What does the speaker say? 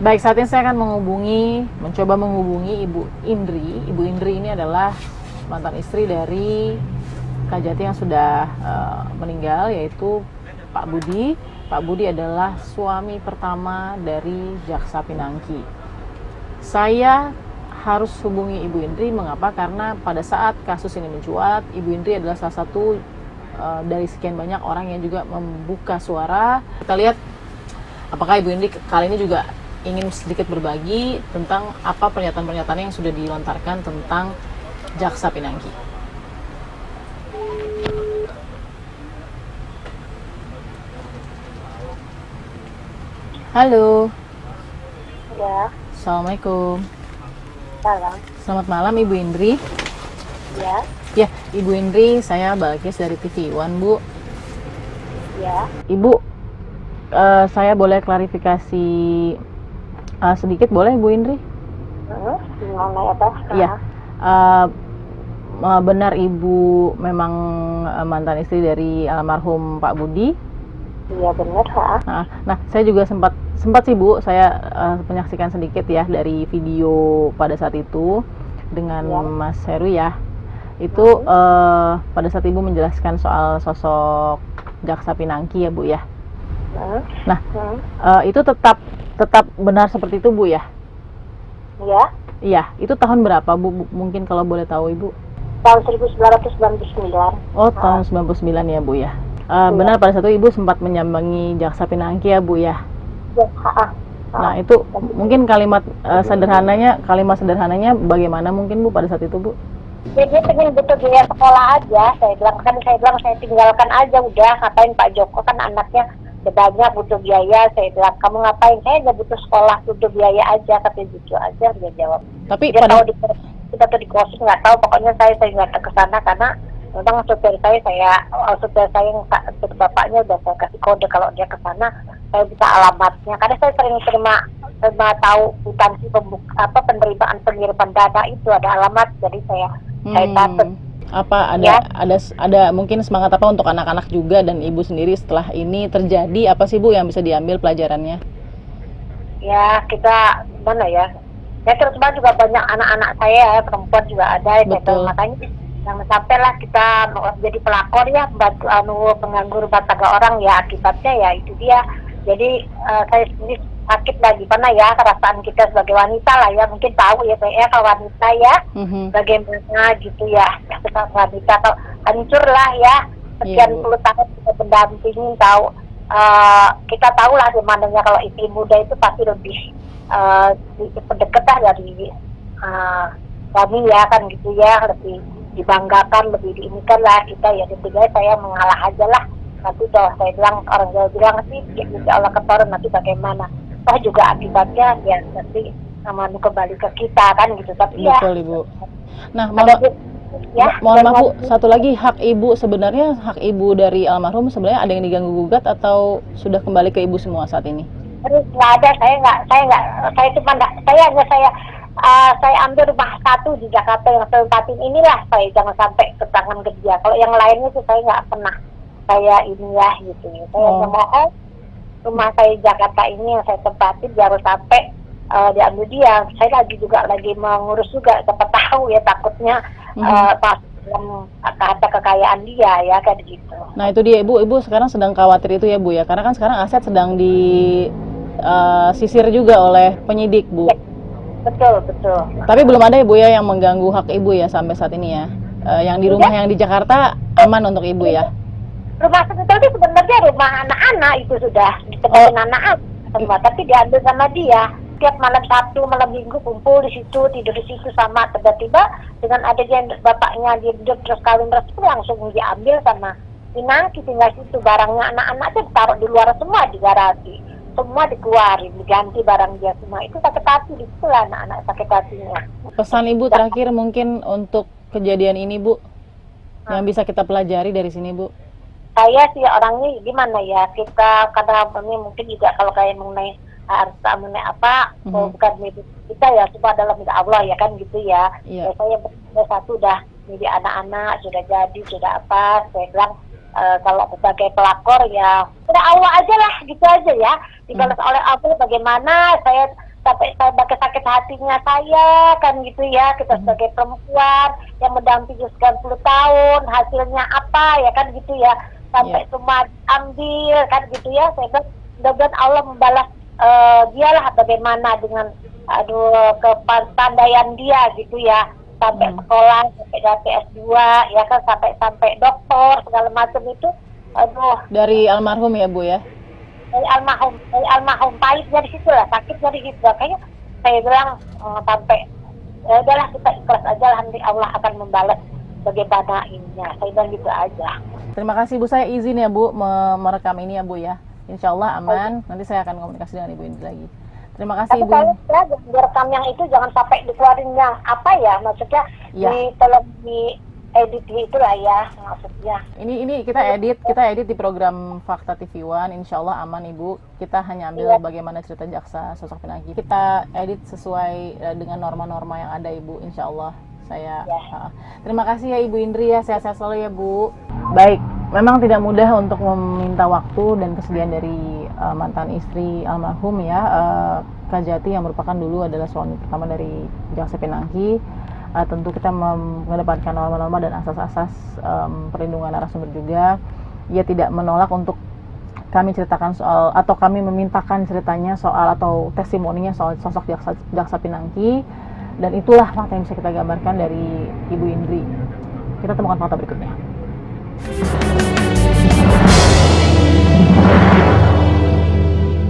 Baik, saat ini saya akan mencoba menghubungi Ibu Indri. Ibu Indri ini adalah mantan istri dari Kak Jati yang sudah meninggal, yaitu Pak Budi. Pak Budi adalah suami pertama dari Jaksa Pinangki. Saya harus hubungi Ibu Indri, mengapa? Karena pada saat kasus ini mencuat, Ibu Indri adalah salah satu dari sekian banyak orang yang juga membuka suara. Kita lihat apakah Ibu Indri kali ini juga ingin sedikit berbagi tentang apa pernyataan-pernyataan yang sudah dilontarkan tentang Jaksa Pinangki. Halo. Ya. Assalamualaikum. Salam. Selamat malam Ibu Indri. Ya. Ya, Ibu Indri, saya Balkis dari TV One, Bu. Ya. Ibu, saya boleh klarifikasi sedikit, boleh Bu Indri? Gimana ya, Pak? Iya. Benar Ibu memang mantan istri dari almarhum Pak Budi? Iya benar, Nah, saya juga sempat sih Bu, saya menyaksikan sedikit ya dari video pada saat itu dengan ya. Mas Heru ya. Itu pada saat Ibu menjelaskan soal sosok Jaksa Pinangki ya Bu ya. Nah, itu tetap benar seperti itu Bu ya? Iya. Iya, itu tahun berapa Bu? Mungkin kalau boleh tahu Ibu. Tahun 1999. Oh, tahun 99 ya Bu ya. Benar pada saat itu Ibu sempat menyambangi Jaksa Pinangki ya Bu ya? Ya, Nah, itu mungkin kalimat sederhananya bagaimana mungkin Bu pada saat itu Bu? Jadi pengen butuh biaya sekolah aja. Saya bilang saya tinggalkan aja udah. Ngapain Pak Joko, kan anaknya banyak butuh biaya. Saya bilang kamu ngapain? Saya nggak butuh sekolah, butuh biaya aja. Katanya gitu aja dia jawab. Tapi dia pada kita tuh di kos nggak tahu. Pokoknya saya nggak ke sana karena memang supir saya yang bapaknya udah saya kasih kode kalau dia ke sana saya bisa alamatnya. Karena saya sering terima tahu kuitansi penerimaan pengiriman dana itu ada alamat, jadi saya takut. Apa ada mungkin semangat apa untuk anak-anak juga dan Ibu sendiri setelah ini terjadi, apa sih Bu yang bisa diambil pelajarannya? Ya kita mana ya? Ya terutama juga banyak anak-anak saya perempuan juga ada ya, makanya jangan sampailah kita jadi pelakor ya, mengganggu rumah tangga orang ya, akibatnya ya itu dia. Jadi saya sendiri sakit lah gimana ya perasaan kita sebagai wanita lah ya, mungkin tahu ya saya kalau wanita ya bagaimana gitu ya, sebagai wanita kalau hancur lah ya sekian puluh tahun kita mendampingi, tahu kita tahu lah gimana kalau istri muda itu pasti lebih pendekat lah dari kami ya kan gitu ya, lebih dibanggakan, lebih diinikan lah kita ya. Jadi saya mengalah aja lah, nanti kalau saya bilang orang Jawa bilang sih insya Allah keturun nanti bagaimana, toh juga akibatnya ya nanti namanya kembali ke kita kan gitu. Tapi betul, ya Ibu. Nah, mohon maaf Bu, satu lagi, hak Ibu sebenarnya, hak Ibu dari almarhum sebenarnya ada yang diganggu gugat atau sudah kembali ke Ibu semua saat ini? Nggak ada, saya ambil rumah satu di Jakarta yang saya tempatin inilah, saya jangan sampai ke tangan ke dia. Kalau yang lainnya sih saya nggak pernah saya ini ya gitu. Saya mohon rumah saya di Jakarta ini yang saya tempatin jangan sampai diambil dia. Saya lagi mengurus juga, siapa tahu ya takutnya pas harta kekayaan dia ya kayak gitu. Nah itu dia Ibu sekarang sedang khawatir itu ya Bu ya, karena kan sekarang aset sedang disisir juga oleh penyidik Bu. Betul. Tapi belum ada Ibu ya yang mengganggu hak Ibu ya sampai saat ini ya. Yang di rumah yang di Jakarta aman untuk Ibu ya. Rumah sebetulnya sebenarnya rumah anak-anak itu sudah ditempatin anak-anak semua, tapi diambil sama dia. Tiap malam Sabtu, malam Minggu kumpul di situ, tidur di situ sama. Tiba-tiba dengan adanya bapaknya dia terus kawin resmi langsung diambil sama Pinangki, tinggal situ barangnya anak-anaknya ditaruh di luar semua di garasi. Semua dikeluarin, diganti barang dia semua. Itu sakit hati, disitulah anak-anak sakit hatinya. Pesan Ibu terakhir mungkin untuk kejadian ini Bu, yang bisa kita pelajari dari sini Bu. Saya sih orangnya gimana ya, kita karena mungkin juga kalau kayak mengenai harta mengenai apa, bukan milik kita ya, semua adalah milik Allah ya kan gitu ya. Yeah. Saya satu udah milik anak-anak, sudah jadi, sudah apa, saya bilang kalau sebagai pelakor ya udah Allah aja lah gitu aja ya, dibalas oleh Allah bagaimana. Saya sampai sebagai sakit hatinya saya kan gitu ya, kita sebagai perempuan yang mendampingi sekian puluh tahun, hasilnya apa ya kan gitu ya, sampai semua diambil kan gitu ya. Saya bilang mudah-mudahan Allah membalas dialah bagaimana dengan kepandaian dia gitu ya, sampai sekolah, sampai dari S2 ya kan, sampai dokter segala macam itu. Dari almarhum ya Bu ya? Dari almarhum pahit dari situ lah, sakit dari situ. Makanya saya bilang sampai ya udahlah, kita ikhlas aja, alhamdulillah Allah akan membalas bagaimana ininya. Saya bilang gitu aja. Terima kasih Bu, saya izin ya Bu merekam ini ya Bu ya. Insya Allah aman. Nanti saya akan komunikasi dengan Ibu Indri lagi. Terima kasih Tapi Bu. ya, direkam yang itu jangan sampai dikeluarin yang apa ya, maksudnya tolong di edit itu lah ya maksudnya. Ini kita edit di program Fakta TV One. Insya Allah aman Ibu. Kita hanya ambil bagaimana cerita jaksa sosok Pinangki. Kita edit sesuai dengan norma-norma yang ada Ibu. Insya Allah terima kasih ya Ibu Indri ya, sehat-sehat selalu ya Bu. Baik, memang tidak mudah untuk meminta waktu dan kesediaan dari mantan istri almarhum ya, Kak Jati yang merupakan dulu adalah suami pertama dari jaksa Pinangki. Tentu kita mengedepankan norma-norma dan asas-asas perlindungan narasumber juga. Ia tidak menolak untuk kami ceritakan soal, atau kami memintakan ceritanya soal atau testimoninya soal sosok jaksa Pinangki. Dan itulah fakta yang bisa kita gambarkan dari Ibu Indri. Kita temukan fakta berikutnya.